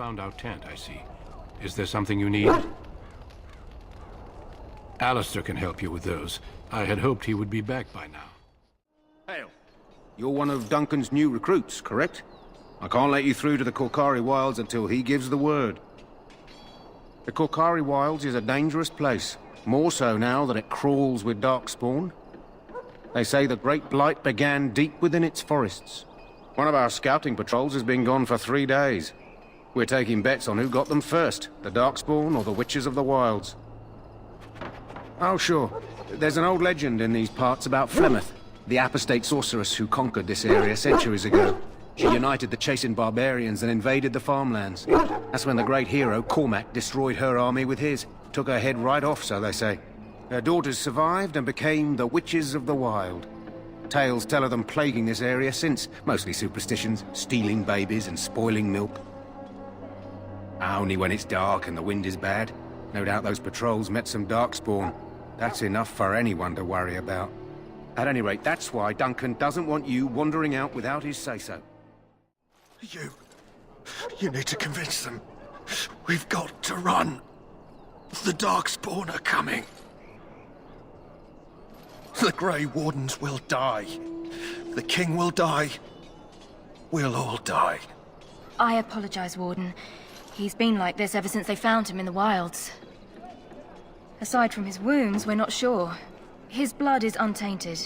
found our tent, I see. Is there something you need? Alistair can help you with those. I had hoped he would be back by now. Hail. You're one of Duncan's new recruits, correct? I can't let you through to the Korkari Wilds until he gives the word. The Korkari Wilds is a dangerous place. More so now that it crawls with darkspawn. They say the Great Blight began deep within its forests. One of our scouting patrols has been gone for 3 days. We're taking bets on who got them first, the Darkspawn or the Witches of the Wilds. Oh, sure. There's an old legend in these parts about Flemeth, the apostate sorceress who conquered this area centuries ago. She united the chasing barbarians and invaded the farmlands. That's when the great hero, Cormac, destroyed her army with his. Took her head right off, so they say. Her daughters survived and became the Witches of the Wild. Tales tell of them plaguing this area since, mostly superstitions, stealing babies and spoiling milk. Only when it's dark and the wind is bad. No doubt those patrols met some darkspawn. That's enough for anyone to worry about. At any rate, that's why Duncan doesn't want you wandering out without his say-so. You need to convince them. We've got to run. The Darkspawn are coming. The Grey Wardens will die. The King will die. We'll all die. I apologize, Warden. He's been like this ever since they found him in the wilds. Aside from his wounds, we're not sure. His blood is untainted.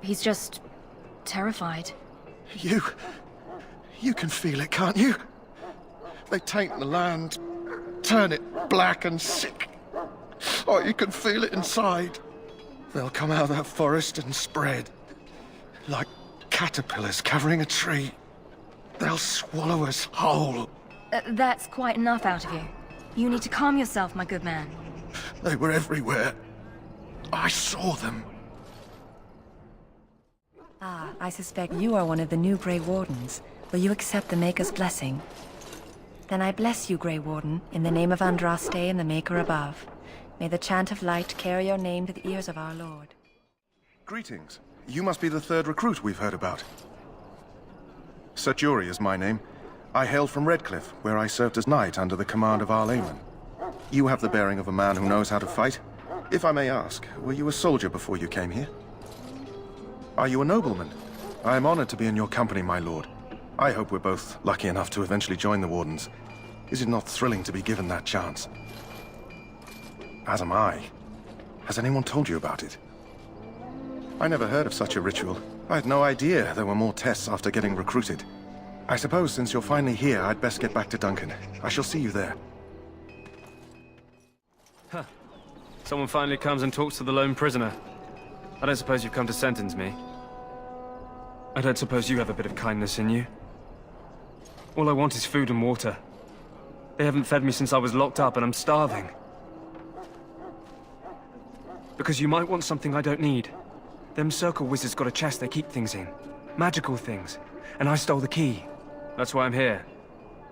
He's just terrified. You can feel it, can't you? They taint the land, turn it black and sick. Oh, you can feel it inside. They'll come out of that forest and spread. Like caterpillars covering a tree. They'll swallow us whole. That's quite enough out of you. You need to calm yourself, my good man. They were everywhere. I saw them. Ah, I suspect you are one of the new Grey Wardens. Will you accept the Maker's blessing? Then I bless you, Grey Warden, in the name of Andraste and the Maker above. May the chant of light carry your name to the ears of our Lord. Greetings. You must be the third recruit we've heard about. Sir Jury is my name. I hail from Redcliffe, where I served as knight under the command of Arl Eamon. You have the bearing of a man who knows how to fight. If I may ask, were you a soldier before you came here? Are you a nobleman? I am honored to be in your company, my lord. I hope we're both lucky enough to eventually join the Wardens. Is it not thrilling to be given that chance? As am I. Has anyone told you about it? I never heard of such a ritual. I had no idea there were more tests after getting recruited. I suppose since you're finally here, I'd best get back to Duncan. I shall see you there. Huh. Someone finally comes and talks to the lone prisoner. I don't suppose you've come to sentence me. I don't suppose you have a bit of kindness in you. All I want is food and water. They haven't fed me since I was locked up and I'm starving. Because you might want something I don't need. Them circle wizards got a chest they keep things in. Magical things. And I stole the key. That's why I'm here.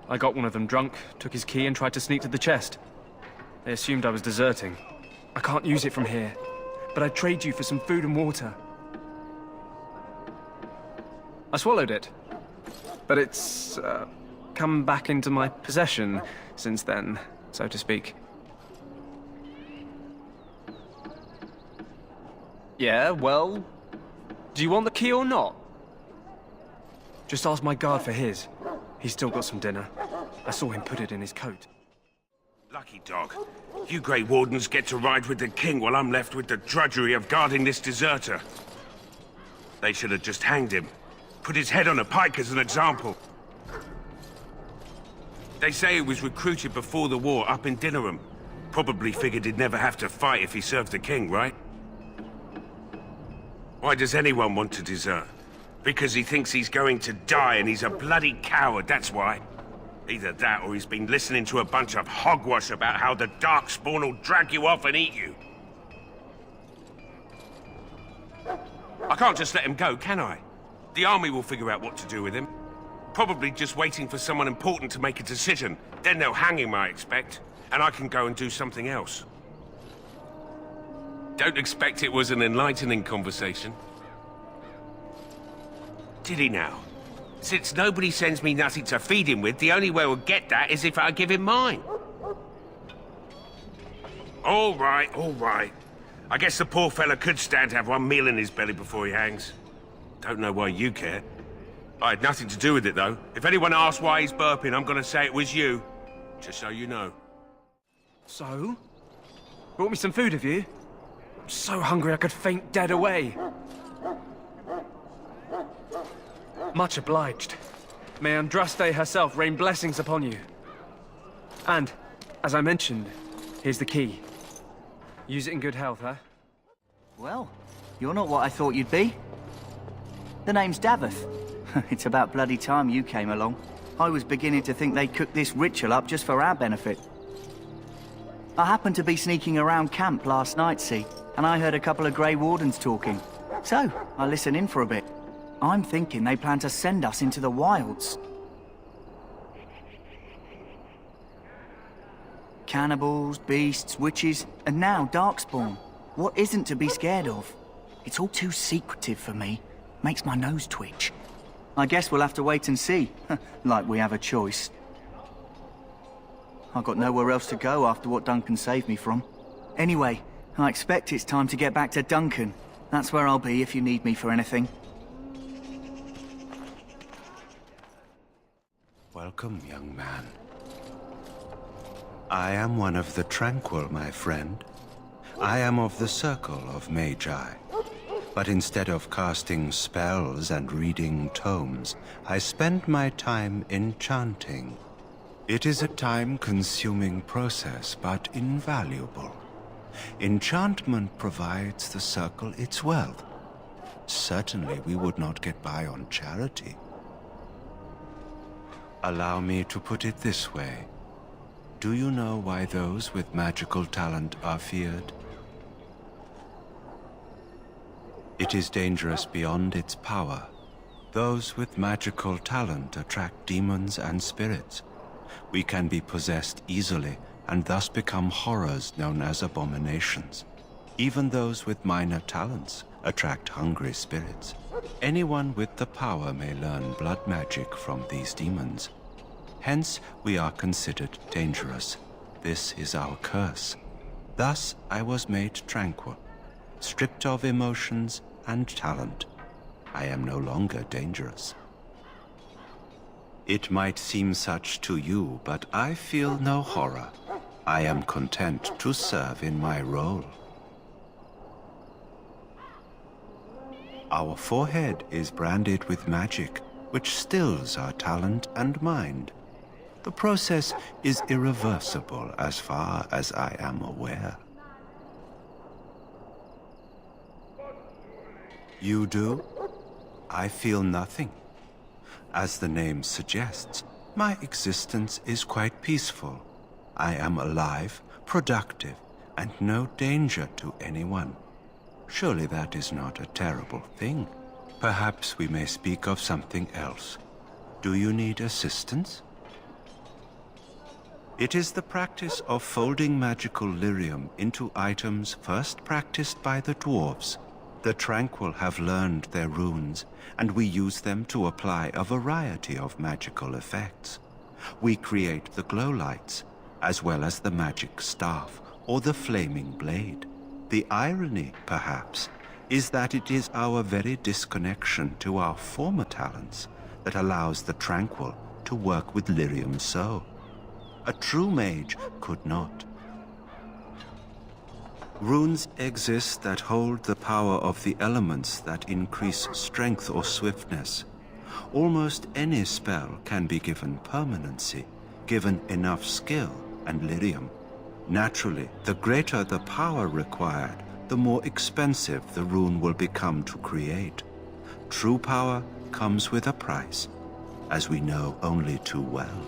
I got one of them drunk, took his key and tried to sneak to the chest. They assumed I was deserting. I can't use it from here. But I'd trade you for some food and water. I swallowed it. But it's, come back into my possession since then, so to speak. Yeah, well... do you want the key or not? Just ask my guard for his. He's still got some dinner. I saw him put it in his coat. Lucky dog. You Grey Wardens get to ride with the King while I'm left with the drudgery of guarding this deserter. They should have just hanged him. Put his head on a pike as an example. They say he was recruited before the war up in Dinnerham. Probably figured he'd never have to fight if he served the King, right? Why does anyone want to desert? Because he thinks he's going to die and he's a bloody coward, that's why. Either that or he's been listening to a bunch of hogwash about how the Darkspawn will drag you off and eat you. I can't just let him go, can I? The army will figure out what to do with him. Probably just waiting for someone important to make a decision. Then they'll hang him, I expect. And I can go and do something else. Don't expect it was an enlightening conversation. Did he now? Since nobody sends me nothing to feed him with, the only way we'll get that is if I give him mine. All right, all right. I guess the poor fella could stand to have one meal in his belly before he hangs. Don't know why you care. I had nothing to do with it, though. If anyone asks why he's burping, I'm gonna say it was you. Just so you know. So? Brought me some food, have you? I'm so hungry I could faint dead away. Much obliged. May Andraste herself rain blessings upon you. And, as I mentioned, here's the key. Use it in good health, huh? Well, you're not what I thought you'd be. The name's Daveth. It's about bloody time you came along. I was beginning to think they'd cooked this ritual up just for our benefit. I happened to be sneaking around camp last night, see, and I heard a couple of Grey Wardens talking. So, I listened in for a bit. I'm thinking they plan to send us into the wilds. Cannibals, beasts, witches, and now Darkspawn. What isn't to be scared of? It's all too secretive for me. Makes my nose twitch. I guess we'll have to wait and see, like we have a choice. I've got nowhere else to go after what Duncan saved me from. Anyway, I expect it's time to get back to Duncan. That's where I'll be if you need me for anything. Welcome, young man. I am one of the Tranquill, my friend. I am of the Circle of Magi. But instead of casting spells and reading tomes, I spend my time enchanting. It is a time-consuming process, but invaluable. Enchantment provides the Circle its wealth. Certainly we would not get by on charity. Allow me to put it this way. Do you know why those with magical talent are feared? It is dangerous beyond its power. Those with magical talent attract demons and spirits. We can be possessed easily and thus become horrors known as abominations. Even those with minor talents attract hungry spirits. Anyone with the power may learn blood magic from these demons. Hence, we are considered dangerous. This is our curse. Thus, I was made tranquil, stripped of emotions and talent. I am no longer dangerous. It might seem such to you, but I feel no horror. I am content to serve in my role. Our forehead is branded with magic, which stills our talent and mind. The process is irreversible as far as I am aware. You do? I feel nothing. As the name suggests, my existence is quite peaceful. I am alive, productive, and no danger to anyone. Surely that is not a terrible thing. Perhaps we may speak of something else. Do you need assistance? It is the practice of folding magical lyrium into items first practiced by the dwarves. The Tranquill have learned their runes, and we use them to apply a variety of magical effects. We create the glow lights, as well as the magic staff or the flaming blade. The irony, perhaps, is that it is our very disconnection to our former talents that allows the Tranquill to work with lyrium so. A true mage could not. Runes exist that hold the power of the elements that increase strength or swiftness. Almost any spell can be given permanency, given enough skill and lyrium. Naturally, the greater the power required, the more expensive the rune will become to create. True power comes with a price, as we know only too well.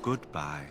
Goodbye.